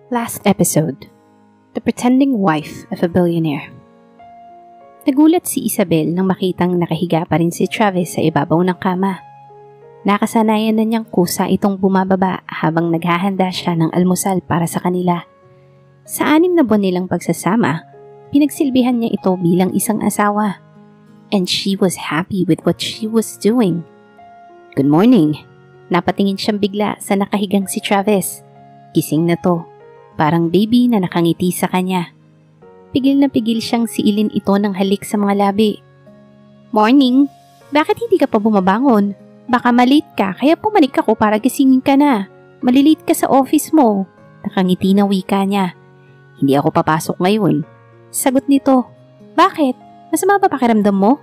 Last episode, The Pretending Wife of a Billionaire. Nagulat si Isabel nang makitang nakahiga pa rin si Travis sa ibabaw ng kama. Nakasanayan na niyang kusa itong bumababa habang naghahanda siya ng almusal para sa kanila. Sa 6 na buwan nilang pagsasama, pinagsilbihan niya ito bilang isang asawa. And she was happy with what she was doing. Good morning. Napatingin siyang bigla sa nakahigang si Travis. Gising na to. Parang baby na nakangiti sa kanya. Pigil na pigil siyang siilin ito ng halik sa mga labi. Morning! Bakit hindi ka pa bumabangon? Baka malate ka kaya pumanik ako para gisingin ka na. Malilate ka sa office mo. Nakangiti na wika niya. Hindi ako papasok ngayon. Sagot nito. Bakit? Masama ba pakiramdam mo?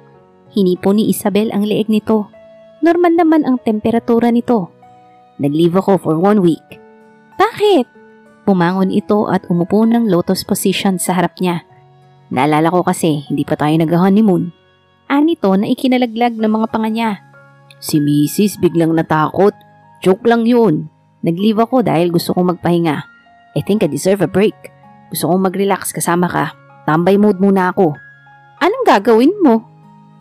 Hinipo ni Isabel ang leeg nito. Normal naman ang temperatura nito. Nag-leave ako for 1 week. Bakit? Pumangon ito at umupo ng lotus position sa harap niya. Naalala ko kasi hindi pa tayo nag-honeymoon. Anito na ikinalaglag ng mga panga niya. Si Mrs. biglang natakot. Joke lang yun. Nag-leave ako dahil gusto kong magpahinga. I think I deserve a break. Gusto kong mag-relax kasama ka. Tambay mode muna ako. Anong gagawin mo?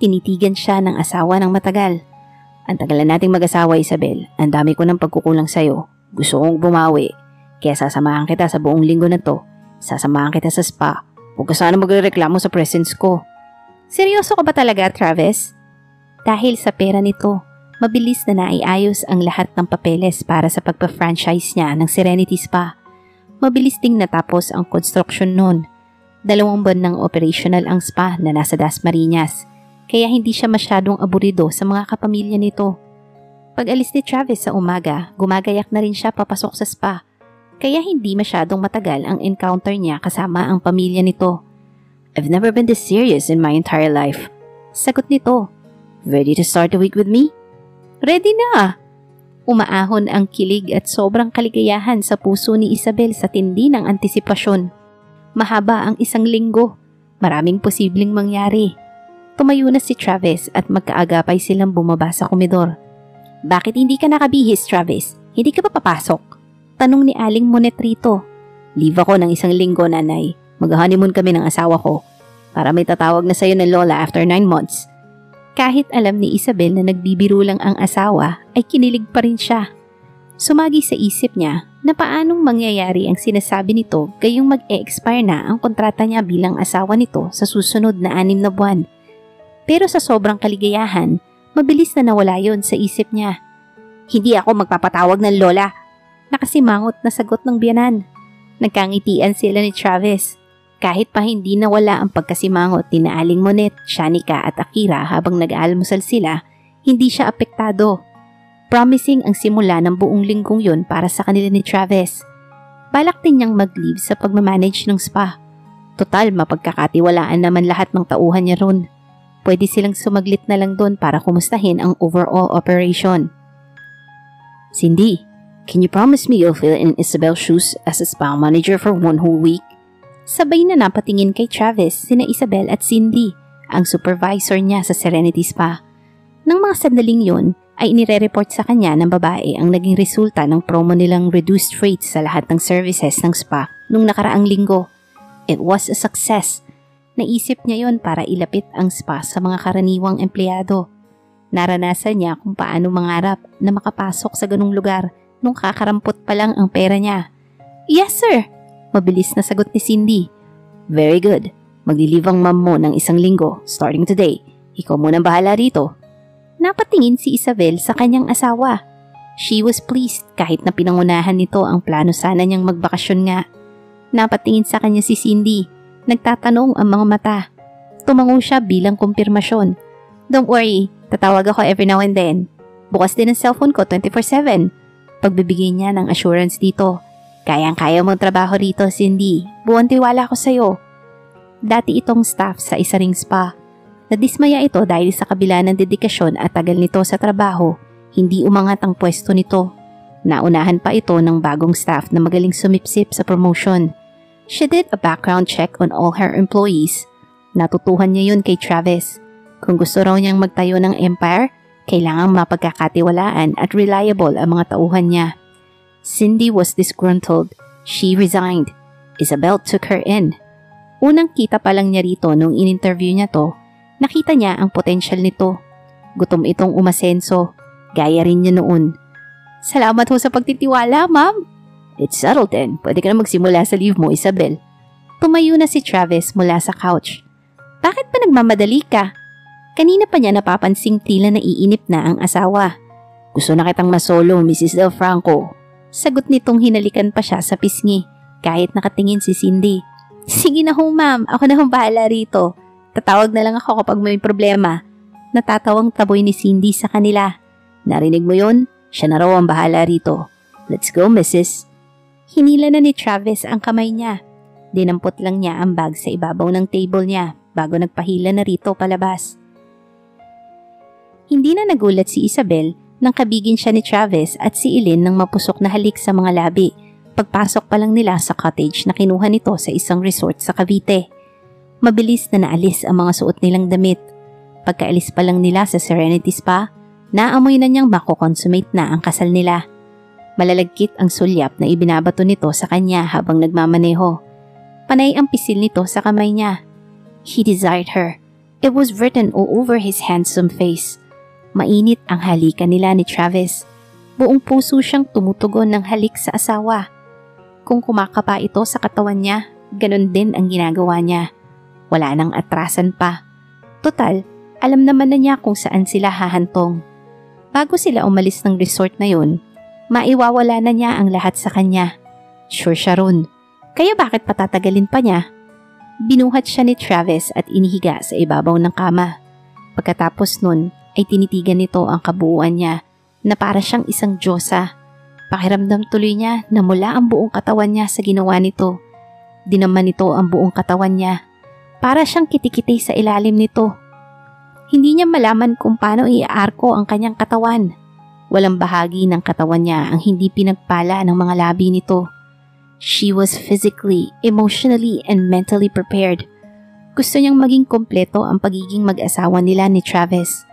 Tinitigan siya ng asawa ng matagal. Ang tagal na nating mag-asawa, Isabel. Ang dami ko ng pagkukulang sa'yo. Gusto kong bumawi. Kaya sasamahan kita sa buong linggo na to. Sasamahan kita sa spa. Huwag ka sana magreklamo sa presence ko. Seryoso ka ba talaga, Travis? Dahil sa pera nito, mabilis na naiayos ang lahat ng papeles para sa pagpa-franchise niya ng Serenity Spa. Mabilis ding natapos ang construction noon. 2 buwan ng operational ang spa na nasa Dasmariñas. Kaya hindi siya masyadong aburido sa mga kapamilya nito. Pag alis ni Travis sa umaga, gumagayak na rin siya papasok sa spa. Kaya hindi masyadong matagal ang encounter niya kasama ang pamilya nito. I've never been this serious in my entire life. Sagot nito. Ready to start the week with me? Ready na! Umaahon ang kilig at sobrang kaligayahan sa puso ni Isabel sa tindi ng antisipasyon. Mahaba ang 1 linggo. Maraming posibleng mangyari. Tumayo na si Travis at magkaagapay silang bumaba sa komedor. Bakit hindi ka nakabihis, Travis? Hindi ka pa papasok? Tanong ni Aling Monet rito. Leave ako ng 1 linggo, nanay. Mag-honeymoon kami ng asawa ko. Para may tatawag na sa'yo ng lola after 9 months. Kahit alam ni Isabel na nagbibiro lang ang asawa, ay kinilig pa rin siya. Sumagi sa isip niya na paanong mangyayari ang sinasabi nito gayong mag-e-expire na ang kontrata niya bilang asawa nito sa susunod na 6 na buwan. Pero sa sobrang kaligayahan, mabilis na nawala yon sa isip niya. Hindi ako magpapatawag ng lola. Nakasimangot na sagot ng biyanan. Nagkangitian sila ni Travis. Kahit pa hindi nawala ang pagkasimangot ni Aling Monet, Shanika at Akira habang nag-aalmusal sila, hindi siya apektado. Promising ang simula ng buong linggong yon para sa kanila ni Travis. Balak din niyang mag-leave sa pagmamanage ng spa. Total, mapagkakatiwalaan naman lahat ng tauhan niya ron. Pwede silang sumaglit na lang doon para kumustahin ang overall operation. Cindy, can you promise me you'll fill in Isabel's shoes as a spa manager for 1 whole week? Sabay na napatingin kay Travis sina Isabel at Cindy, ang supervisor niya sa Serenity Spa. Nang mga sandaling yon ay inire-report sa kanya ng babae ang naging resulta ng promo nilang reduced rates sa lahat ng services ng spa nung nakaraang linggo. It was a success. Naisip niya yon para ilapit ang spa sa mga karaniwang empleyado. Naranasan niya kung paano mangarap na makapasok sa ganung lugar nung kakarampot pa lang ang pera niya. Yes, sir! Mabilis na sagot ni Cindy. Very good. Maglilive ang mom mo ng 1 linggo, starting today. Ikaw munang bahala rito. Napatingin si Isabel sa kanyang asawa. She was pleased kahit na pinangunahan nito ang plano sana niyang magbakasyon nga. Napatingin sa kanya si Cindy. Nagtatanong ang mga mata. Tumango siya bilang kumpirmasyon. Don't worry, tatawag ako every now and then. Bukas din ang cellphone ko 24/7. Pagbibigay niya ng assurance dito. Kayang-kaya mong trabaho rito, Cindy. Buwan tiwala ko sa'yo. Dati itong staff sa isa ring spa. Nadismaya ito dahil sa kabila ng dedikasyon at tagal nito sa trabaho, hindi umangat ang pwesto nito. Naunahan pa ito ng bagong staff na magaling sumipsip sa promotion. She did a background check on all her employees. Natutuhan niya yun kay Travis. Kung gusto raw niyang magtayo ng empire, kailangang mapagkakatiwalaan at reliable ang mga tauhan niya. Cindy was disgruntled. She resigned. Isabel took her in. Unang kita pa lang niya rito nung in-interview niya to, nakita niya ang potential nito. Gutom itong umasenso, gaya rin niya noon. Salamat ho sa pagtitiwala, ma'am. It's settled then. Pwede ka na magsimula sa leave mo, Isabel. Tumayo na si Travis mula sa couch. Bakit pa nagmamadali ka? Kanina pa niya napapansing tila naiinip na ang asawa. Gusto na kitang masolo, Mrs. Del Franco. Sagot nitong hinalikan pa siya sa pisngi, kahit nakatingin si Cindy. Sige na ho, ma'am. Ako na hong bahala rito. Tatawag na lang ako kapag may problema. Natatawang taboy ni Cindy sa kanila. Narinig mo yon? Siya na raw ang bahala rito. Let's go, Mrs. Hinila na ni Travis ang kamay niya. Dinampot lang niya ang bag sa ibabaw ng table niya bago nagpahila na rito palabas. Hindi na nagulat si Isabel nang kabigin siya ni Travis at si Eileen ng mapusok na halik sa mga labi. Pagpasok pa lang nila sa cottage na kinuha nito sa isang resort sa Cavite. Mabilis na naalis ang mga suot nilang damit. Pagkaalis pa lang nila sa Serenity Spa, naamoy na niyang mako-consummate na ang kasal nila. Malalagkit ang sulyap na ibinabato nito sa kanya habang nagmamaneho. Panay ang pisil nito sa kamay niya. He desired her. It was written all over his handsome face. Mainit ang halikan nila ni Travis. Buong puso siyang tumutugon ng halik sa asawa. Kung kumakapa ito sa katawan niya, ganun din ang ginagawa niya. Wala nang atrasan pa. Total, alam naman na niya kung saan sila hahantong. Bago sila umalis ng resort na yun, maiwawala na niya ang lahat sa kanya. Sure siya ron. Kaya bakit patatagalin pa niya? Binuhat siya ni Travis at inihiga sa ibabaw ng kama. Pagkatapos nun, ay tinitigan nito ang kabuuan niya na para siyang isang diyosa. Pakiramdam tuloy niya na mula ang buong katawan niya sa ginawa nito. Dinaman nito ang buong katawan niya. Para siyang kitikiti sa ilalim nito. Hindi niya malaman kung paano iaarko ang kanyang katawan. Walang bahagi ng katawan niya ang hindi pinagpala ng mga labi nito. She was physically, emotionally, and mentally prepared. Gusto niyang maging kompleto ang pagiging mag-asawa nila ni Travis.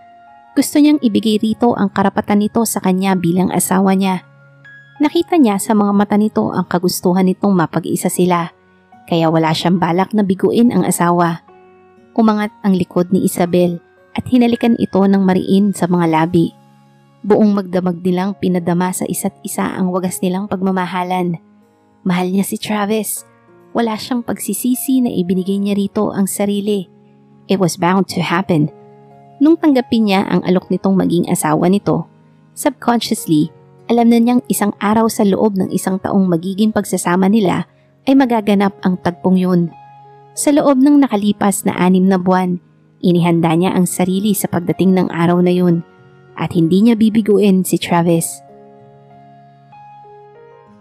Gusto niyang ibigay rito ang karapatan nito sa kanya bilang asawa niya. Nakita niya sa mga mata nito ang kagustuhan nitong mapag-isa sila, kaya wala siyang balak na biguin ang asawa. Umangat ang likod ni Isabel at hinalikan ito ng mariin sa mga labi. Buong magdamag nilang pinadama sa isa't isa ang wagas nilang pagmamahalan. Mahal niya si Travis. Wala siyang pagsisisi na ibinigay niya rito ang sarili. It was bound to happen. Nung tanggapin niya ang alok nitong maging asawa nito, subconsciously, alam na niyang isang araw sa loob ng isang taong magiging pagsasama nila ay magaganap ang tagpong yun. Sa loob ng nakalipas na 6 na buwan, inihanda niya ang sarili sa pagdating ng araw na yun at hindi niya bibiguin si Travis.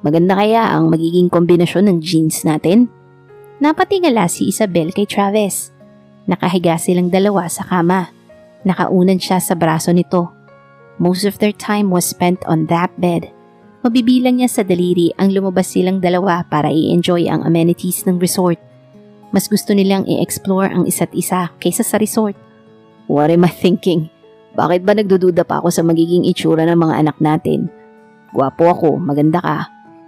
Maganda kaya ang magiging kombinasyon ng jeans natin? Napatingala si Isabel kay Travis. Nakahiga silang dalawa sa kama. Nakaunan siya sa braso nito. Most of their time was spent on that bed. Mabibilang niya sa daliri ang lumabas silang dalawa para i-enjoy ang amenities ng resort. Mas gusto nilang i-explore ang isa't isa kaysa sa resort. What am I thinking? Bakit ba nagdududa pa ako sa magiging itsura ng mga anak natin? Gwapo ako, maganda ka.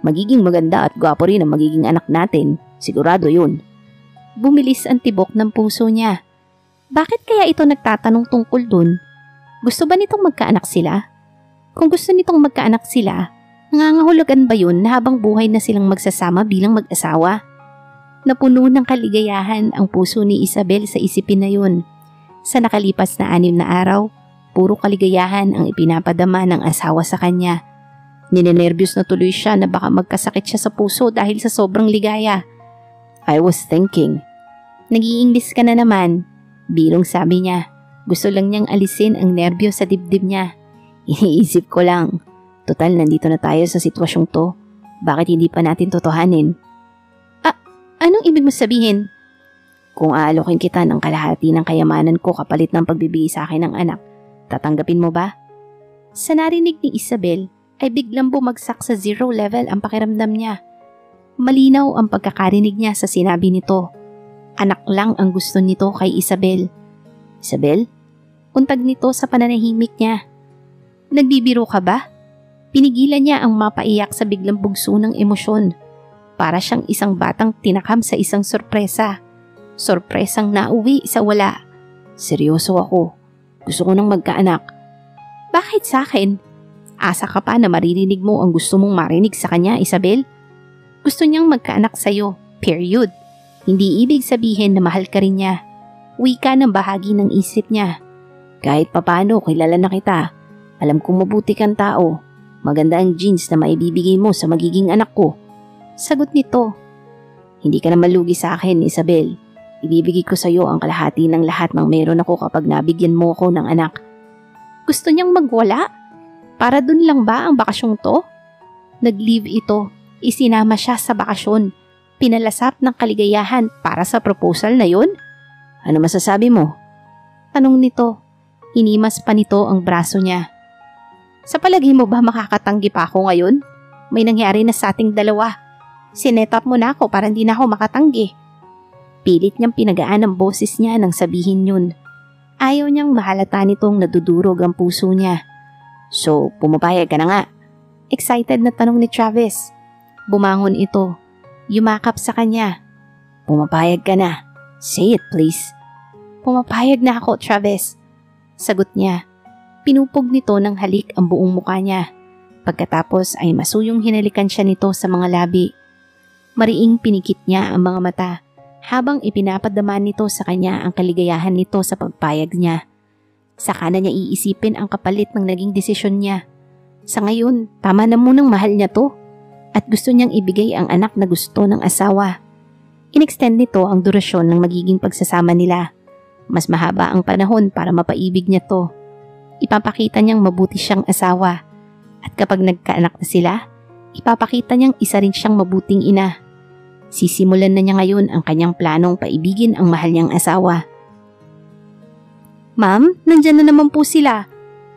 Magiging maganda at gwapo rin ang magiging anak natin. Sigurado yun. Bumilis ang tibok ng puso niya. Bakit kaya ito nagtatanong tungkol dun? Gusto ba nitong magkaanak sila? Kung gusto nitong magkaanak sila, nangangahulugan ba yun na habang buhay na silang magsasama bilang mag-asawa? Napuno ng kaligayahan ang puso ni Isabel sa isipin na yun. Sa nakalipas na 6 na araw, puro kaligayahan ang ipinapadama ng asawa sa kanya. Ninenervyos na tuloy siya na baka magkasakit siya sa puso dahil sa sobrang ligaya. I was thinking. Nag-i-English ka na naman. Bilong sabi niya, gusto lang niyang alisin ang nerbyo sa dibdib niya. Iniisip ko lang, total nandito na tayo sa sitwasyong to, bakit hindi pa natin totohanin? Anong ibig mo sabihin? Kung aalokin kita ng kalahati ng kayamanan ko kapalit ng pagbibigay sa akin ng anak, tatanggapin mo ba? Sa narinig ni Isabel ay biglang bumagsak sa 0 level ang pakiramdam niya. Malinaw ang pagkakarinig niya sa sinabi nito. Anak lang ang gusto nito kay Isabel. Isabel? Untag nito sa pananahimik niya. Nagbibiro ka ba? Pinigilan niya ang mapaiyak sa biglang bugso ng emosyon. Para siyang isang batang tinakam sa isang sorpresa. Sorpresang nauwi sa wala. Seryoso ako. Gusto ko nang magkaanak. Bakit sa akin? Asa ka pa na maririnig mo ang gusto mong marinig sa kanya, Isabel? Gusto niyang magkaanak sa'yo. Period. Hindi ibig sabihin na mahal ka rin niya. Wika ng bahagi ng isip niya. Kahit papano, kilala na kita. Alam kong mabuti kang tao. Maganda ang genes na maibibigay mo sa magiging anak ko. Sagot nito. Hindi ka na malugi sa akin, Isabel. Ibibigay ko sa iyo ang kalahati ng lahat ng meron ako kapag nabigyan mo ako ng anak. Gusto niyang magwala? Para dun lang ba ang bakasyong to? Nag-leave ito. Isinama siya sa bakasyon. Pinalasap ng kaligayahan para sa proposal na yun? Ano masasabi mo? Tanong nito. Hinimas pa nito ang braso niya. Sa palagay mo ba makakatanggi pa ako ngayon? May nangyari na sa ating dalawa. Sinetap mo na ako para hindi na ako makatanggi. Pilit niyang pinagaan ang boses niya nang sabihin yun. Ayaw niyang mahalata nitong nadudurog ang puso niya. So, pumapayag ka na nga. Excited na tanong ni Travis. Bumangon ito. Yumakap sa kanya. Pumapayag ka na. Say it please. Pumapayag na ako, Travis. Sagot niya. Pinupog nito ng halik ang buong mukha niya. Pagkatapos ay masuyong hinalikan siya nito sa mga labi. Mariing pinikit niya ang mga mata habang ipinapadama nito sa kanya ang kaligayahan nito sa pagpayag niya. Saka na niya iisipin ang kapalit ng naging desisyon niya. Sa ngayon, tama na munang mahal niya to at gusto niyang ibigay ang anak na gusto ng asawa. Inextend nito ang durasyon ng magiging pagsasama nila. Mas mahaba ang panahon para mapaibig niya to. Ipapakita niyang mabuti siyang asawa at kapag nagkaanak na sila, ipapakita niyang isa rin siyang mabuting ina. Sisimulan na niya ngayon ang kanyang planong paibigin ang mahal niyang asawa. Ma'am, nandyan na naman po sila.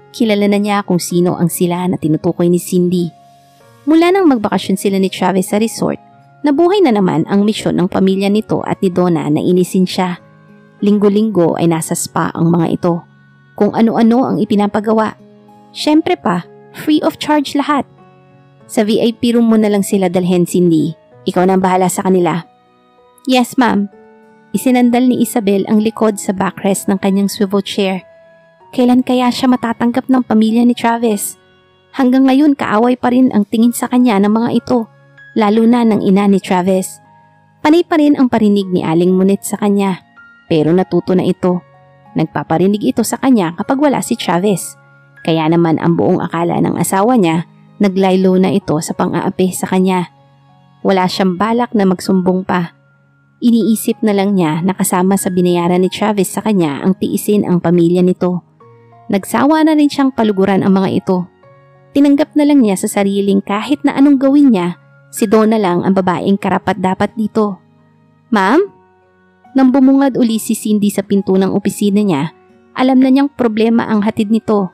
Kilala na niya kung sino ang sila na tinutukoy ni Cindy. Mula nang magbakasyon sila ni Travis sa resort, nabuhay na naman ang misyon ng pamilya nito at ni Donna na inisin siya. Linggo-linggo ay nasa spa ang mga ito. Kung ano-ano ang ipinapagawa. Syempre pa, free of charge lahat. Sa VIP room mo na lang sila dalhin, Cindy. Ikaw na ang bahala sa kanila. Yes, ma'am. Isinandal ni Isabel ang likod sa backrest ng kanyang swivel chair. Kailan kaya siya matatanggap ng pamilya ni Travis? Hanggang ngayon kaaway pa rin ang tingin sa kanya ng mga ito, lalo na ng ina ni Travis. Panay pa rin ang parinig ni Aling Munit sa kanya, pero natuto na ito. Nagpaparinig ito sa kanya kapag wala si Travis. Kaya naman ang buong akala ng asawa niya, naglaylo na ito sa pang-aapi sa kanya. Wala siyang balak na magsumbong pa. Iniisip na lang niya na kasama sa binayaran ni Travis sa kanya ang tiisin ang pamilya nito. Nagsawa na rin siyang paluguran ang mga ito. Tinanggap na lang niya sa sariling kahit na anong gawin niya, si Donna lang ang babaeng karapat-dapat dito. Ma'am? Nang bumungad uli si Cindy sa pinto ng opisina niya, alam na niyang problema ang hatid nito.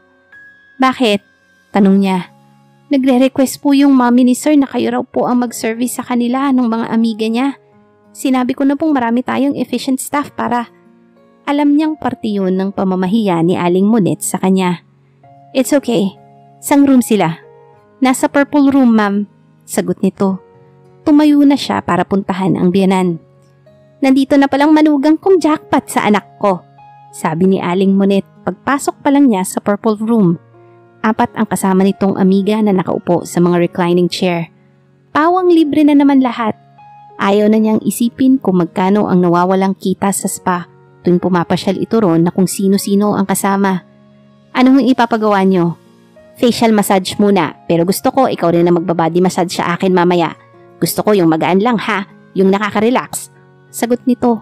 Bakit? Tanong niya. Nagre-request po yung mommy ni sir na kayo raw po ang mag-service sa kanila ng mga amiga niya. Sinabi ko na pong marami tayong efficient staff para... Alam niyang parte yun ng pamamahiya ni Aling Munit sa kanya. It's okay. Sang room sila? Nasa purple room, ma'am. Sagot nito. Tumayo na siya para puntahan ang biyanan. Nandito na palang manugang kong jackpot sa anak ko. Sabi ni Aling Munit pagpasok pa lang niya sa purple room. 4 ang kasama nitong amiga na nakaupo sa mga reclining chair. Pawang libre na naman lahat. Ayaw na niyang isipin kung magkano ang nawawalang kita sa spa tuwing pumapasyal ito ron na kung sino-sino ang kasama. Anong ipapagawa niyo? Facial massage muna, pero gusto ko ikaw rin na magbabody massage sa akin mamaya. Gusto ko yung magaan lang ha, yung nakaka-relax. Sagot nito.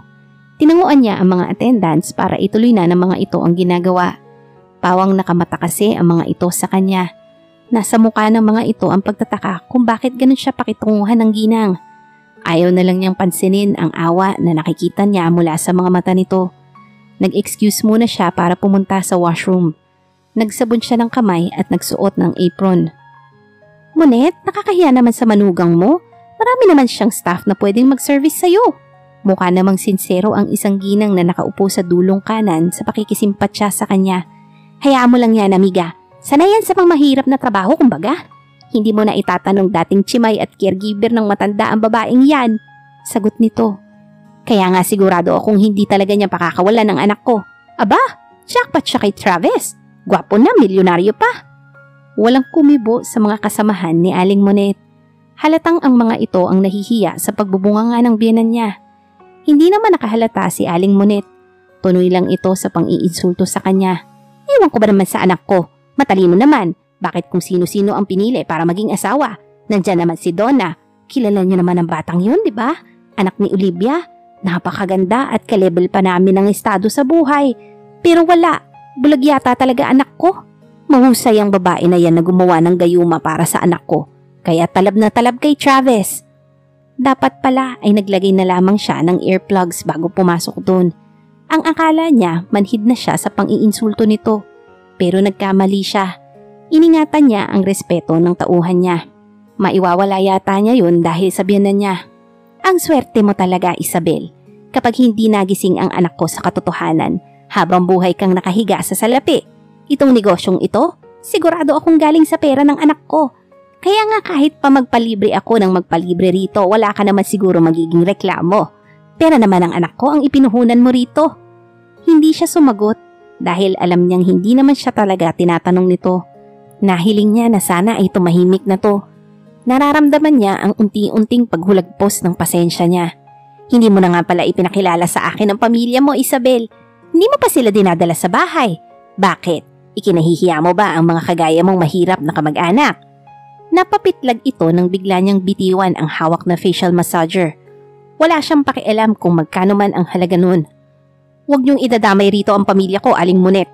Tinanguan niya ang mga attendants para ituloy na ng mga ito ang ginagawa. Pawang nakamata kasi ang mga ito sa kanya. Nasa mukha ng mga ito ang pagtataka kung bakit ganun siya pakitunguhan ng ginang. Ayaw na lang niyang pansinin ang awa na nakikita niya mula sa mga mata nito. Nag-excuse muna siya para pumunta sa washroom. Nagsabon siya ng kamay at nagsuot ng apron. Monet, nakakahiya naman sa manugang mo. Marami naman siyang staff na pwedeng mag-service sa'yo. Mukha namang sinsero ang isang ginang na nakaupo sa dulong kanan sa pakikisimpatya sa kanya. Hayaan mo lang yan, amiga. Sanay yan sa pang mahirap na trabaho, kumbaga. Hindi mo na itatanong dating chimay at caregiver ng matanda ang babaeng yan. Sagot nito. Kaya nga sigurado akong hindi talaga niya pakakawalan ng anak ko. Aba, jackpot siya kay Travis. Gwapo na, milyonaryo pa. Walang kumibo sa mga kasamahan ni Aling Monet. Halatang ang mga ito ang nahihiya sa pagbubunga nga ng biyenan niya. Hindi naman nakahalata si Aling Monet. Tunoy lang ito sa pang-iinsulto sa kanya. Ewan ko ba naman sa anak ko? Matalino naman. Bakit kung sino-sino ang pinili para maging asawa? Nandyan naman si Donna. Kilala niyo naman ang batang yun, di ba? Anak ni Olivia. Napakaganda at kalebel pa namin ng estado sa buhay. Pero wala. Bulag yata talaga anak ko. Mahusay ang babae na yan na gumawa ng gayuma para sa anak ko. Kaya talab na talab kay Travis. Dapat pala ay naglagay na lamang siya ng earplugs bago pumasok doon. Ang akala niya manhid na siya sa pang-iinsulto nito. Pero nagkamali siya. Iningatan niya ang respeto ng tauhan niya. Maiwawala yata niya yun dahil sabihan na niya, "Ang swerte mo talaga, Isabel, kapag hindi nagising ang anak ko sa katotohanan habang buhay kang nakahiga sa salapi. Itong negosyong ito, sigurado akong galing sa pera ng anak ko. Kaya nga kahit pa magpalibre ako ng magpalibre rito, wala ka naman siguro magiging reklamo. Pera naman ang anak ko ang ipinuhunan mo rito." Hindi siya sumagot dahil alam niyang hindi naman siya talaga tinatanong nito. Nahiling niya na sana ay tumahimik na to. Nararamdaman niya ang unti-unting paghulagpos ng pasensya niya. Hindi mo na nga pala ipinakilala sa akin ang pamilya mo, Isabel. Hindi mo pa sila dinadala sa bahay. Bakit? Ikinahihiya mo ba ang mga kagaya mong mahirap na kamag-anak? Napapitlag ito nang bigla niyang bitiwan ang hawak na facial massager. Wala siyang pakialam kung magkano man ang halaga nun. Huwag niyong idadamay rito ang pamilya ko, Aling Monet.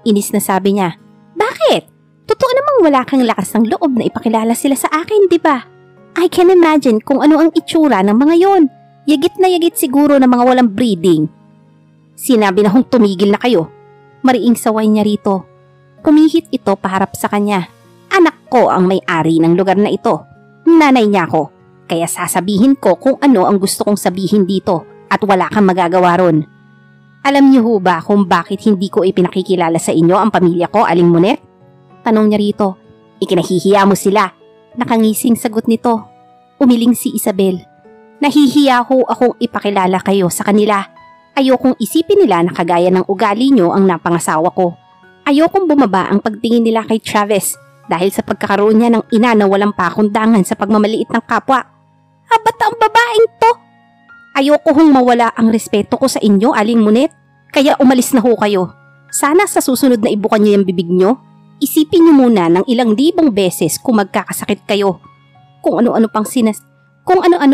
Inis na sabi niya. Bakit? Totoo namang wala kang lakas ng loob na ipakilala sila sa akin, di ba? I can imagine kung ano ang itsura ng mga yon. Yagit na yagit siguro ng mga walang breeding. Sinabi na hong tumigil na kayo. Mariing saway niya rito. Pumihit ito paharap sa kanya. Anak ko ang may-ari ng lugar na ito. Nanay niya ko. Kaya sasabihin ko kung ano ang gusto kong sabihin dito at wala kang magagawa ron. Alam niyo ho ba kung bakit hindi ko ipinakikilala sa inyo ang pamilya ko, Aling Monet? Tanong niya rito. Ikinahihiya mo sila. Nakangising sagot nito. Umiling si Isabel. Nahihiya ho akong ipakilala kayo sa kanila. Ayokong isipin nila na kagaya ng ugali nyo ang napangasawa ko. Ayokong bumaba ang pagtingin nila kay Travis dahil sa pagkakaroon niya ng ina na walang pakundangan sa pagmamaliit ng kapwa. Ba't ang babaeng to? Ayoko hong mawala ang respeto ko sa inyo, Aling Monet. Kaya umalis na ho kayo. Sana sa susunod na ibukan niyo yung bibig nyo. Isipin niyo muna ng ilang libong beses kung magkakasakit kayo. Kung ano-ano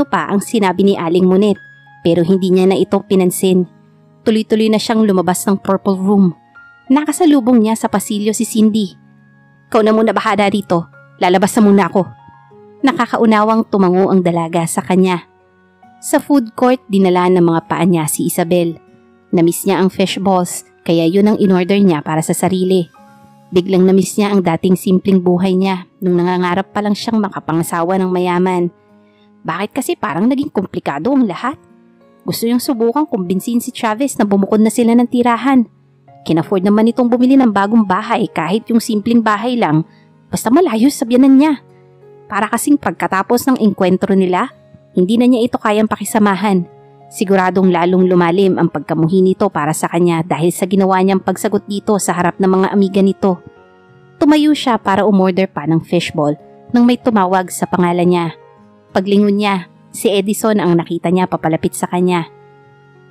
pa ang sinabi ni Aling Monet, pero hindi niya na ito pinansin. Tuloy-tuloy na siyang lumabas ng purple room. Nakasalubong niya sa pasilyo si Cindy. Ikaw na muna bahada dito. Lalabas na muna ako. Nakakaunawang tumango ang dalaga sa kanya. Sa food court, dinala ng mga paa niya si Isabel. Namiss niya ang fish balls, kaya yun ang in-order niya para sa sarili. Biglang namiss niya ang dating simpleng buhay niya nung nangangarap pa lang siyang makapangasawa ng mayaman. Bakit kasi parang naging komplikado ang lahat? Gusto niyang subukan kumbinsin si Travis na bumukod na sila ng tirahan. Kinafford naman itong bumili ng bagong bahay kahit yung simpleng bahay lang, basta malayo sa biyanan niya. Para kasing pagkatapos ng engkwentro nila, hindi na niya ito kayang pakisamahan. Siguradong lalong lumalim ang pagkamuhi nito para sa kanya dahil sa ginawa niyang pagsagot dito sa harap ng mga amiga nito. Tumayo siya para umorder pa ng fishball nang may tumawag sa pangalan niya. Paglingon niya, si Edison ang nakita niya papalapit sa kanya.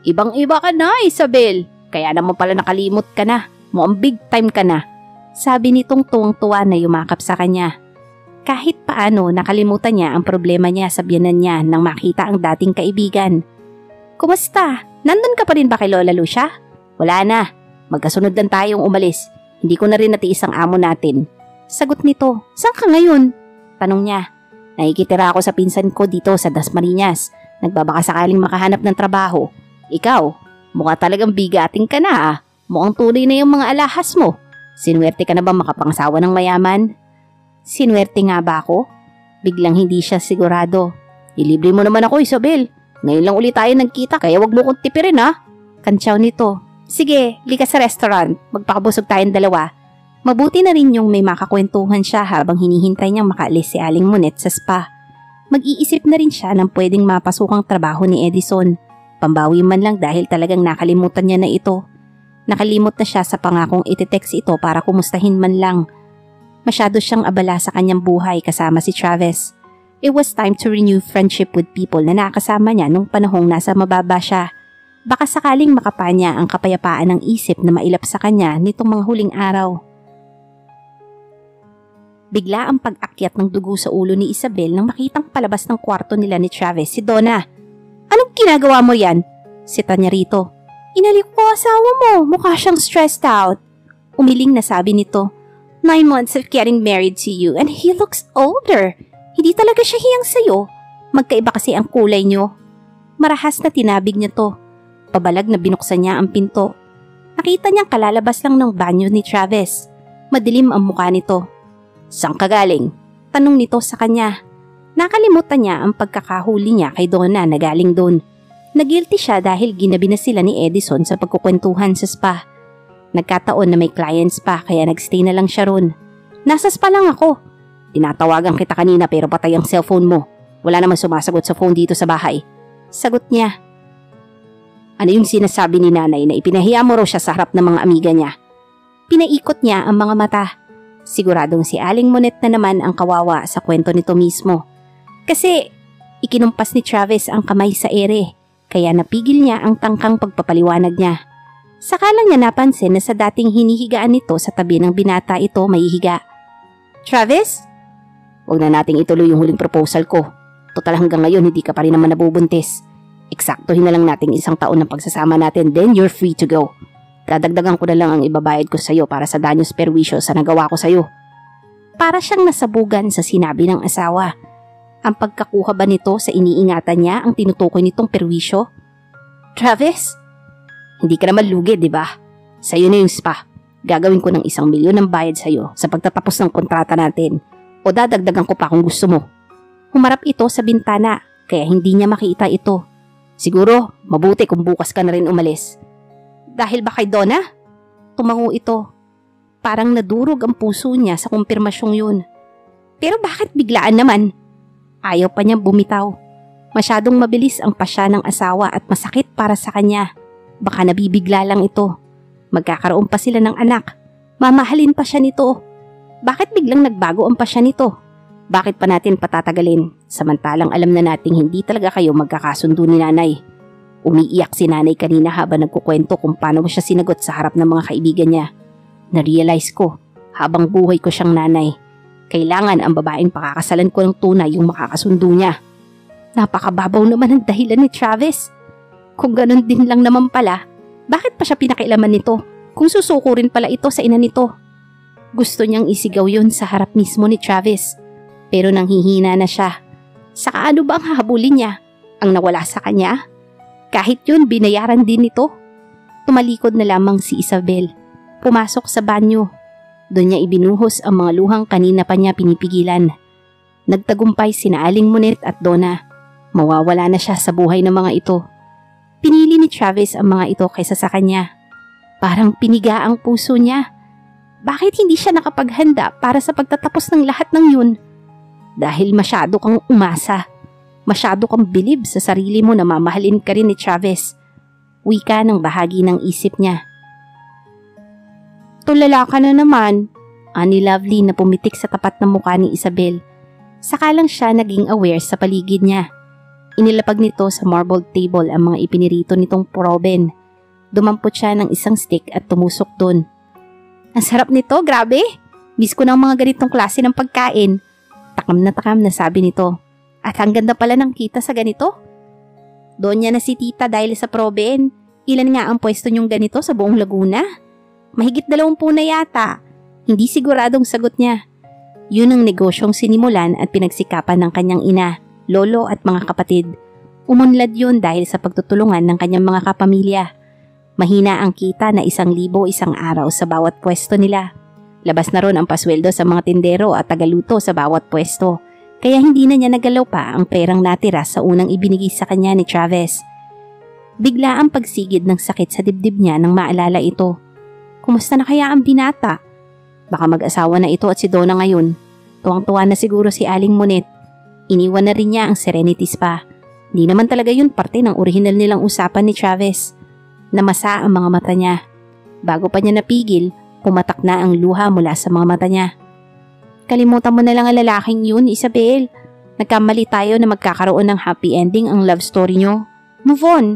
Ibang-iba ka na, Isabel. Kaya naman pala nakalimot ka na. Mukhang big time ka na. Sabi nitong tuwang-tuwa na yumakap sa kanya. Kahit paano nakalimutan niya ang problema niya sa biyanan niya nang makita ang dating kaibigan. Kumusta? Nandun ka pa rin ba kay Lola Lucia? Wala na. Magkasunod lang tayong umalis. Hindi ko na rin natiis ang amo natin. Sagot nito. Saan ka ngayon? Tanong niya. Nakikitira ako sa pinsan ko dito sa Dasmariñas. Nagbabaka sakaling makahanap ng trabaho. Ikaw, mukha talagang bigating ka na ah. Mukhang tunay na yung mga alahas mo. Sinuwerte ka na ba makapangasawa ng mayaman? Sinuwerte nga ba ako? Biglang hindi siya sigurado. Ilibre mo naman ako, Isabel. Ngayon lang ulit tayo nagkita kaya wag mo kong tipirin ha. Kantsaw nito. Sige, lika sa restaurant. Magpakabusog tayong dalawa. Mabuti na rin yung may makakwentuhan siya habang hinihintay niyang makaalis si Aling Monet sa spa. Mag-iisip na rin siya ng pwedeng mapasukang trabaho ni Edison. Pambawi man lang dahil talagang nakalimutan niya na ito. Nakalimot na siya sa pangakong iti-text ito para kumustahin man lang. Masyado siyang abala sa kanyang buhay kasama si Travis. It was time to renew friendship with people na nakasama niya nung panahong nasa mababa siya. Baka sakaling makapanya ang kapayapaan ng isip na mailap sa kanya nitong mga huling araw. Bigla ang pag-akyat ng dugo sa ulo ni Isabel nang makitang palabas ng kwarto nila ni Travis si Donna. "Anong ginagawa mo yan?" sita niya rito. "Inalik ko asawa mo, mukha siyang stressed out." Umiling na sabi nito. 9 months of getting married to you and he looks older. Hindi talaga siya hiyang sa'yo. Magkaiba kasi ang kulay niyo. Marahas na tinabig niya to. Pabalag na binuksan niya ang pinto. Nakita niyang kalalabas lang ng banyo ni Travis. Madilim ang mukha nito. "Saan ka galing?" tanong nito sa kanya. Nakalimutan niya ang pagkakahuli niya kay Donna na galing doon. Nagilty siya dahil ginabi na sila ni Edison sa pagkukwentuhan sa spa. Nagkataon na may clients pa kaya nagstay na lang siya ron. "Nasa spa lang ako. Tinatawagan kita kanina pero patay ang cellphone mo. Wala naman sumasagot sa phone dito sa bahay." Sagot niya. "Ano yung sinasabi ni nanay na ipinahiya mo raw siya sa harap ng mga amiga niya?" Pinaikot niya ang mga mata. Siguradong si Aling Monet na naman ang kawawa sa kwento nito mismo. Kasi ikinumpas ni Travis ang kamay sa ere. Kaya napigil niya ang tangkang pagpapaliwanag niya. Saka lang niya napansin na sa dating hinihigaan nito sa tabi ng binata ito may higa. "Travis? Huwag na nating ituloy yung huling proposal ko. Total hanggang ngayon hindi ka pa rin naman nabubuntis. Eksaktohin na lang nating 1 taon ng pagsasama natin, then you're free to go. Dadagdagan ko na lang ang ibabayad ko sa'yo para sa danyos perwisyo sa nagawa ko sa'yo." Para siyang nasabugan sa sinabi ng asawa. Ang pagkakuha ba nito sa iniingatan niya ang tinutukoy nitong perwisyo? "Travis? Hindi ka naman lugi, di ba? Sa'yo na yung spa. Gagawin ko ng 1 milyon ng bayad sa'yo sa pagtatapos ng kontrata natin. O dadagdagan ko pa kung gusto mo." Humarap ito sa bintana kaya hindi niya makita ito. "Siguro mabuti kung bukas ka na rin umalis." "Dahil ba kay Donna?" Tumango ito. Parang nadurog ang puso niya sa kumpirmasyong yun. Pero bakit biglaan naman? Ayaw pa niyang bumitaw. Masyadong mabilis ang pasya ng asawa at masakit para sa kanya. Baka nabibigla lang ito. Magkakaroon pa sila ng anak. Mamahalin pa siya nito. Bakit biglang nagbago ang pasya nito? Bakit pa natin patatagalin? Samantalang alam na nating hindi talaga kayo magkakasundo ni nanay. Umiiyak si nanay kanina habang nagkukwento kung paano siya sinagot sa harap ng mga kaibigan niya. Na-realize ko, habang buhay ko siyang nanay. Kailangan ang babaeng pakakasalan ko ng tunay yung makakasundo niya. Napakababaw naman ang dahilan ni Travis. Kung ganun din lang naman pala, bakit pa siya pinakialaman nito? Kung susuko rin pala ito sa ina nito. Gusto niyang isigaw yun sa harap mismo ni Travis. Pero nanghihina na siya. Saka ano ba ang hahabulin niya? Ang nawala sa kanya? Kahit yun, binayaran din nito. Tumalikod na lamang si Isabel. Pumasok sa banyo. Doon niya ibinuhos ang mga luhang kanina pa niya pinipigilan. Nagtagumpay sina Aling Monet at Donna. Mawawala na siya sa buhay ng mga ito. Pinili ni Travis ang mga ito kaysa sa kanya. Parang piniga ang puso niya. Bakit hindi siya nakapaghanda para sa pagtatapos ng lahat ng yun? Dahil masyado kang umasa. Masyado kang bilib sa sarili mo na mamahalin ka rin ni Travis. Wika ng bahagi ng isip niya. "Tulala ka na naman," ani Lovely na pumitik sa tapat ng mukha ni Isabel. Saka lang siya naging aware sa paligid niya. Inilapag nito sa marbled table ang mga ipinirito nitong proben. Dumampot siya ng 1 stick at tumusok doon. "Ang sarap nito, grabe! Miss ko ng mga ganitong klase ng pagkain." Takam na sabi nito. "At ang ganda pala ng kita sa ganito." "Doon niya na si tita dahil sa proben. Ilan nga ang pwesto niyong ganito sa buong Laguna?" "Mahigit 20 na yata." Hindi siguradong sagot niya. Yun ang negosyong sinimulan at pinagsikapan ng kanyang ina, lolo at mga kapatid. Umunlad yun dahil sa pagtutulungan ng kanyang mga kapamilya. Mahina ang kita na 1,000 isang araw sa bawat pwesto nila. Labas na ron ang pasweldo sa mga tindero at tagaluto sa bawat pwesto. Kaya hindi na niya nagalaw pa ang perang natira sa unang ibinigay sa kanya ni Travis. Bigla ang pagsigid ng sakit sa dibdib niya nang maalala ito. Kumusta na kaya ang binata? Baka mag-asawa na ito at si Donna ngayon. Tuwang-tuwa na siguro si Aling Monet. Iniwan na rin niya ang Serenity Spa. Hindi naman talaga yun parte ng orihinal nilang usapan ni Travis. Namasa ang mga mata niya. Bago pa niya napigil, pumatak na ang luha mula sa mga mata niya. Kalimutan mo na lang ang lalaking yun, Isabel. Nagkamali tayo na magkakaroon ng happy ending ang love story nyo. Move on,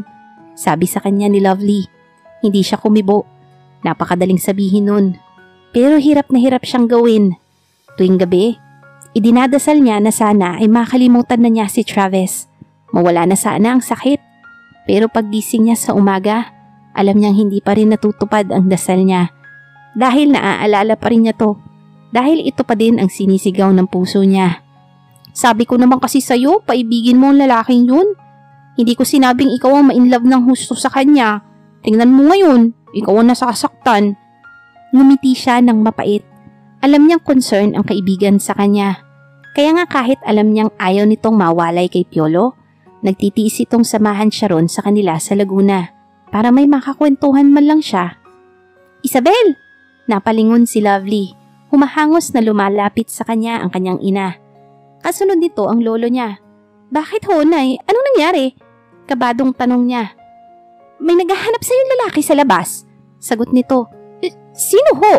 sabi sa kanya ni Lovely. Hindi siya kumibo. Napakadaling sabihin nun. Pero hirap na hirap siyang gawin. Tuwing gabi, idinadasal niya na sana ay makalimutan na niya si Travis. Mawala na sana ang sakit. Pero paggising niya sa umaga, alam niyang hindi pa rin natutupad ang dasal niya. Dahil naaalala pa rin niya to. Dahil ito pa din ang sinisigaw ng puso niya. Sabi ko naman kasi sa'yo, paibigin mo ang lalaking yun. Hindi ko sinabing ikaw ang ma-inlove ng husto sa kanya. Tingnan mo ngayon, ikaw ang nasasaktan. Ngumiti siya ng mapait. Alam niyang concern ang kaibigan sa kanya. Kaya nga kahit alam niyang ayaw nitong mawalay kay Piolo, nagtitiis itong samahan siya ron sa kanila sa Laguna para may makakwentuhan man lang siya. Isabel! Napalingon si Lovely. Humahangos na lumalapit sa kanya ang kanyang ina. Kasunod nito ang lolo niya. Bakit ho, Nay? Anong nangyari? Kabadong tanong niya. May naghahanap sa'yo lalaki sa labas. Sagot nito. Sino ho?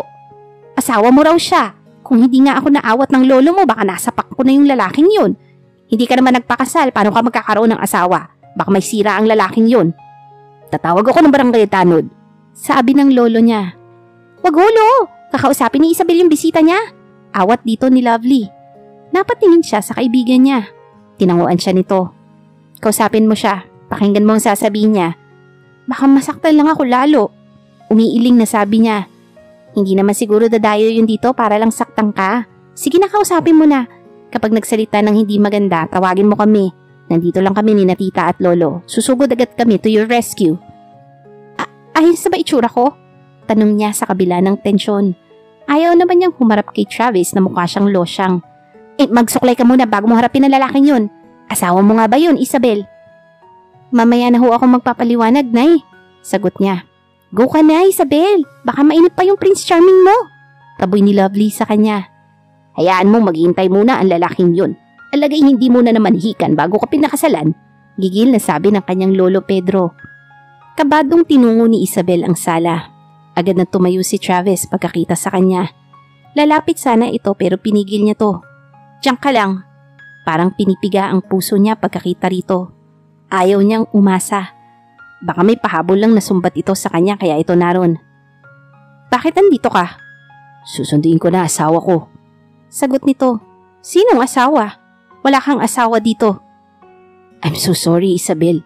Asawa mo raw siya. Kung hindi nga ako naawat ng lolo mo, baka nasapak ko na yung lalaking yun. Hindi ka naman nagpakasal, paano ka magkakaroon ng asawa? Baka may sira ang lalaking yun. Tatawag ako ng barangay tanod. Sabi ng lolo niya. Wag holo, kakausapin ni Isabel yung bisita niya. Awat dito ni Lovely. Napatingin siya sa kaibigan niya. Tinanguan siya nito. Kausapin mo siya, pakinggan mo ang sasabihin niya. Baka masaktan lang ako lalo. Umiiling na sabi niya. Hindi naman siguro dadayo yun dito para lang saktan ka. Sige na, kausapin mo na. Kapag nagsalita ng hindi maganda, tawagin mo kami. Nandito lang kami ni Tita at Lolo. Susugod agad kami to your rescue. Ayos na ba itsura ko? Tanong niya sa kabila ng tensyon. Ayaw naman niyang humarap kay Travis na mukha siyang losyang. Magsuklay ka muna bago mo harapin ang lalaking yun. Asawa mo nga ba yun, Isabel? Mamaya na ho ako magpapaliwanag, Nay. Sagot niya. Go ka na, Isabel. Baka mainit pa yung Prince Charming mo. Taboy ni Lovely sa kanya. Hayaan mo maghihintay muna ang lalaking yun. Alagay hindi mo na naman hikan bago ka pinakasalan. Gigil na sabi ng kanyang lolo Pedro. Kabadong tinungo ni Isabel ang sala. Agad na tumayo si Travis pagkakita sa kanya. Lalapit sana ito pero pinigil niya to. Diyan ka lang. Parang pinipiga ang puso niya pagkakita rito. Ayaw niyang umasa. Baka may pahabol lang nasumbat ito sa kanya kaya ito naroon. Bakit andito ka? Susunduin ko na asawa ko. Sagot nito. Sinong asawa? Wala kang asawa dito. I'm so sorry, Isabel.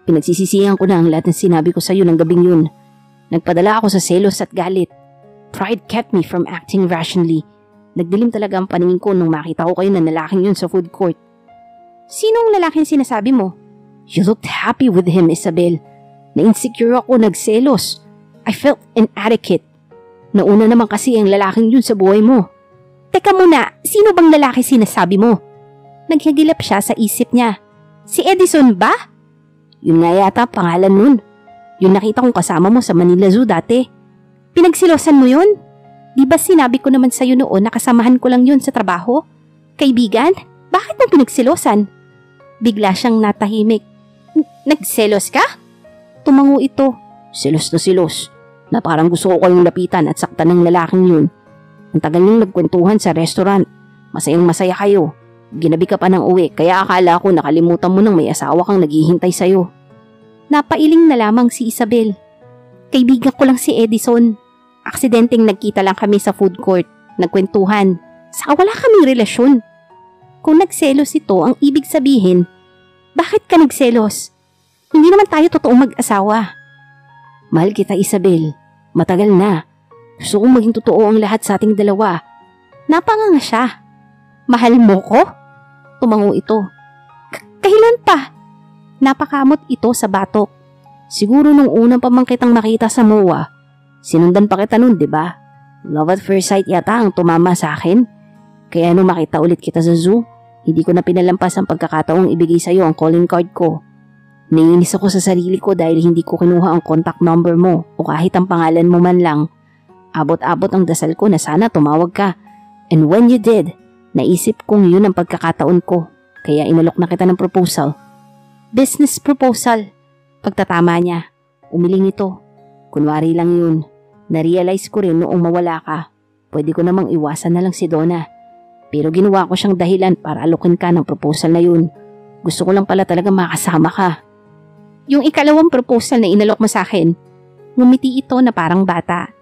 Pinagsisisihan ko na ang lahat ng sinabi ko sa iyo ng gabing yun. Nagpadala ako sa selos at galit. Pride kept me from acting rationally. Nagdilim talaga ang paningin ko nung makita ko kayo ng lalaking yun sa food court. Sinong lalaking sinasabi mo? You looked happy with him, Isabel. Na-insecure ako, nagselos. I felt inadequate. Nauna naman kasi ang lalaking yun sa buhay mo. Teka muna, sino bang lalaki sinasabi mo? Naghagilap siya sa isip niya. Si Edison ba? Yun nga yata pangalan nun. Yung nakita kong kasama mo sa Manila Zoo dati. Pinagsilosan mo yun? Di ba sinabi ko naman sa'yo noon na kasamahan ko lang yun sa trabaho? Kaibigan, bakit mo pinagsilosan? Bigla siyang natahimik. Nagselos ka? Tumango ito. Selos na selos. Na parang gusto ko kayong lapitan at saktan ng lalaking yun. Ang tagal niyong nagkwentuhan sa restaurant. Masayang masaya kayo. Ginabi ka pa ng uwi kaya akala ko nakalimutan mo nang may asawa kang naghihintay sa'yo. Napailing na lamang si Isabel. Kaibigan ko lang si Edison. Aksidenteng nagkita lang kami sa food court. Nagkwentuhan. Saka wala kaming relasyon. Kung nagselos ito, ang ibig sabihin, bakit ka nagselos? Hindi naman tayo totoong mag-asawa. Mahal kita, Isabel. Matagal na. Gusto kong maging totoo ang lahat sa ating dalawa. Napanganga siya. Mahal mo ko? Tumango ito. Kailan pa? Napakamot ito sa batok. Siguro nung unang pa man kitang makita sa MOA. Sinundan pa kita nun, diba? Love at first sight yata ang tumama sa akin. Kaya nung makita ulit kita sa zoo, hindi ko na pinalampas ang pagkakataong ibigay sa'yo ang calling card ko. Naiinis ako sa sarili ko dahil hindi ko kinuha ang contact number mo o kahit ang pangalan mo man lang. Abot-abot ang dasal ko na sana tumawag ka. And when you did, naisip kong yun ang pagkakataon ko. Kaya inalok na kita ng proposal. Business proposal. Pagtatama niya, umiling ito. Kunwari lang yun. Narealize ko rin noong mawala ka. Pwede ko namang iwasan na lang si Donna. Pero ginawa ko siyang dahilan para alokin ka ng proposal na yun. Gusto ko lang pala talaga makasama ka. Yung ikalawang proposal na inalok mo sa akin, ngumiti ito na parang bata.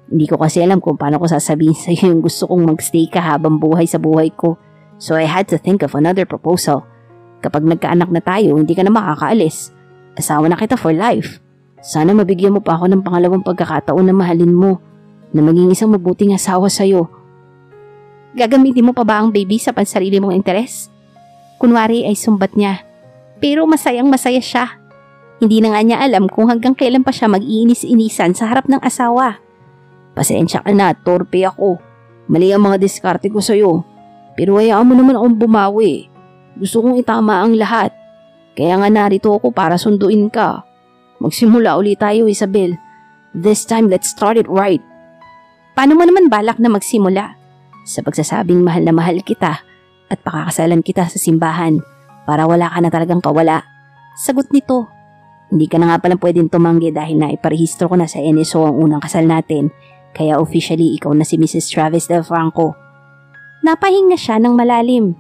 Hindi ko kasi alam kung paano ko sasabihin sa iyo yung gusto kong magstay ka habang buhay sa buhay ko. So I had to think of another proposal. Kapag nagkaanak na tayo, hindi ka na makakaalis. Asawa na kita for life. Sana mabigyan mo pa ako ng pangalawang pagkakataon na mahalin mo, na maging isang mabuting asawa sa'yo. Gagamitin mo pa ba ang baby sa pansarili mong interes? Kunwari ay sumbat niya. Pero masayang masaya siya. Hindi na nga niya alam kung hanggang kailan pa siya mag-iinis-inisan sa harap ng asawa. Pasensya ka na, torpe ako. Mali ang mga diskarte ko sa'yo. Pero hayaan mo naman akong bumawi. Gusto kong itama ang lahat. Kaya nga narito ako para sunduin ka. Magsimula ulit tayo, Isabel. This time, let's start it right. Paano mo naman balak na magsimula? Sa pagsasabing mahal na mahal kita at pakakasalan kita sa simbahan para wala ka na talagang kawala. Sagot nito. Hindi ka na nga palang pwedeng tumanggi dahil naiparehistro ko na sa NSO ang unang kasal natin. Kaya officially ikaw na si Mrs. Travis Del Franco. Napahinga siya ng malalim.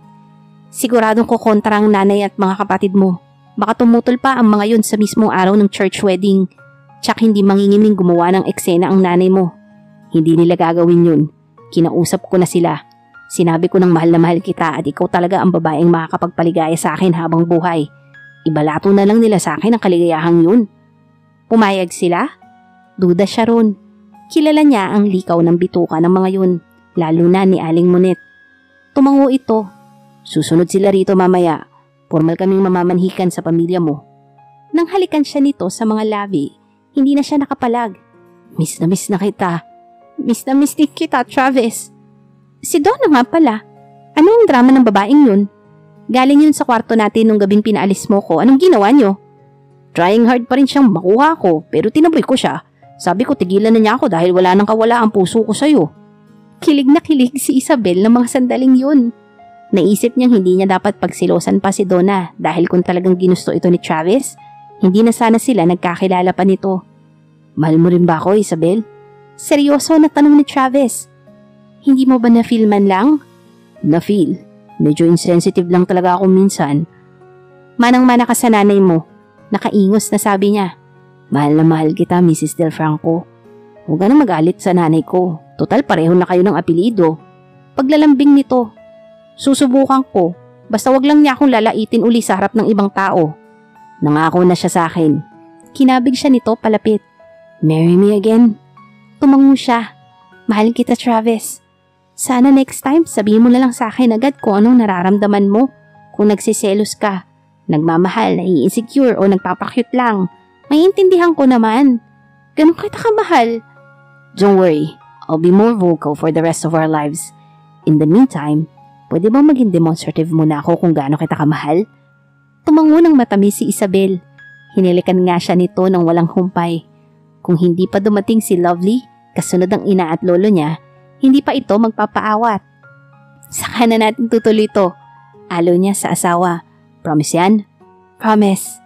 Siguradong kukontra ang nanay at mga kapatid mo. Baka tumutol pa ang mga yun sa mismong araw ng church wedding. Tsak hindi mangingiming gumawa ng eksena ang nanay mo. Hindi nila gagawin yun. Kinausap ko na sila. Sinabi ko ng mahal na mahal kita at ikaw talaga ang babaeng makakapagpaligaya sa akin habang buhay. Ibalato na lang nila sa akin ang kaligayahang yun. Pumayag sila? Duda siya ron. Kilala niya ang likaw ng bituka ng mga yun, lalo na ni Aling Monet. Tumango ito. Susunod sila rito mamaya. Formal kaming mamamanhikan sa pamilya mo. Nang halikan siya nito sa mga labi, hindi na siya nakapalag. Miss na kita. Miss na miss kita, Travis. Si Donna nga pala. Ano ang drama ng babaeng yun? Galing yun sa kwarto natin nung gabing pinaalis mo ko. Anong ginawa nyo? Trying hard pa rin siyang makuha ko, pero tinaboy ko siya. Sabi ko tigilan na niya ako dahil wala nang kawala ang puso ko sa'yo. Kilig na kilig si Isabel ng mga sandaling yun. Naisip niyang hindi niya dapat pagsilosan pa si Donna dahil kung talagang ginusto ito ni Travis, hindi na sana sila nagkakilala pa nito. Mahal mo rin ba ako, Isabel? Seryoso na tanong ni Travis. Hindi mo ba na-feel man lang? Na-feel? Medyo insensitive lang talaga ako minsan. Manang-mana ka sa nanay mo. Nakaingos na sabi niya. Mahal na mahal kita, Mrs. Del Franco. Huwag ka na magalit sa nanay ko. Total pareho na kayo ng apelido. Paglalambing nito. Susubukan ko. Basta wag lang niya akong lalaitin uli sa harap ng ibang tao. Nangako na siya sa akin. Kinabig siya nito palapit. Marry me again? Tumango siya. Mahal kita, Travis. Sana next time sabihin mo na lang sa akin agad kung anong nararamdaman mo. Kung nagsiselos ka, nagmamahal, nai-insecure o nagpapakyut lang. Maiintindihan ko naman. Ganun kita kamahal. Don't worry, I'll be more vocal for the rest of our lives. In the meantime, pwede bang maging demonstrative muna ako kung gaano kita kamahal? Tumango ng matamis si Isabel. Hinilikan nga siya nito ng walang humpay. Kung hindi pa dumating si Lovely, kasunod ang ina at lolo niya, hindi pa ito magpapaawat. Saka na natin tutuloy ito. Alo niya sa asawa. Promise yan? Promise.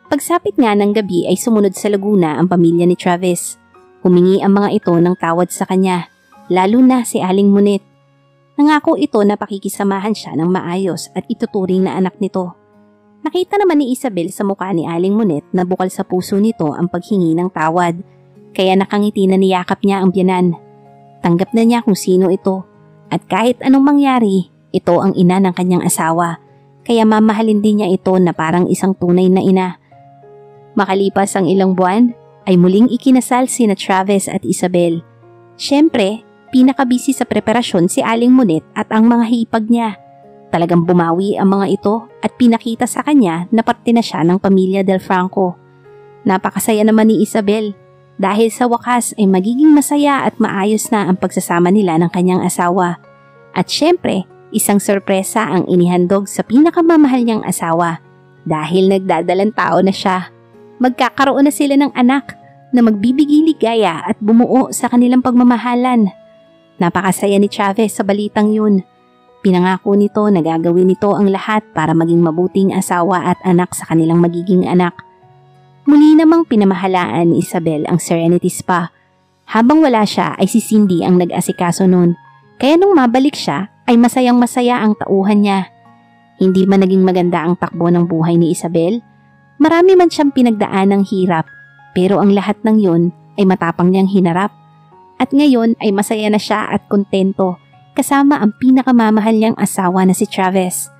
Pagsapit nga ng gabi ay sumunod sa Laguna ang pamilya ni Travis. Humingi ang mga ito ng tawad sa kanya, lalo na si Aling Monet. Nangako ito na pakikisamahan siya ng maayos at ituturing na anak nito. Nakita naman ni Isabel sa mukha ni Aling Monet na bukal sa puso nito ang paghingi ng tawad, kaya nakangiti na niyakap niya ang biyanan. Tanggap na niya kung sino ito, at kahit anong mangyari, ito ang ina ng kanyang asawa, kaya mamahalin din niya ito na parang isang tunay na ina. Makalipas ang ilang buwan, ay muling ikinasal sina Travis at Isabel. Siyempre, pinakabisi sa preparasyon si Aling Monet at ang mga hipag niya. Talagang bumawi ang mga ito at pinakita sa kanya na parte na siya ng pamilya Del Franco. Napakasaya naman ni Isabel dahil sa wakas ay magiging masaya at maayos na ang pagsasama nila ng kanyang asawa. At syempre, isang sorpresa ang inihandog sa pinakamamahal niyang asawa dahil nagdadalang tao na siya. Magkakaroon na sila ng anak na magbibigay ligaya at bumuo sa kanilang pagmamahalan. Napakasaya ni Chavez sa balitang yun. Pinangako nito na gagawin nito ang lahat para maging mabuting asawa at anak sa kanilang magiging anak. Muli namang pinamahalaan ni Isabel ang Serenity Spa. Habang wala siya ay si Cindy ang nag-asikaso nun. Kaya nung mabalik siya ay masayang-masaya ang tauhan niya. Hindi man naging maganda ang takbo ng buhay ni Isabel. Marami man siyang pinagdaan ng hirap, pero ang lahat ng yun ay matapang niyang hinarap. At ngayon ay masaya na siya at kontento kasama ang pinakamamahal niyang asawa na si Chavez.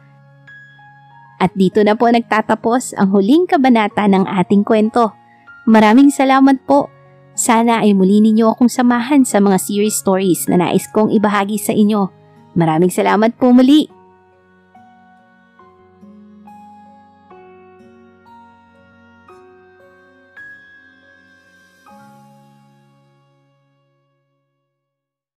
At dito na po nagtatapos ang huling kabanata ng ating kwento. Maraming salamat po. Sana ay muli ninyo akong samahan sa mga series stories na nais kong ibahagi sa inyo. Maraming salamat po muli.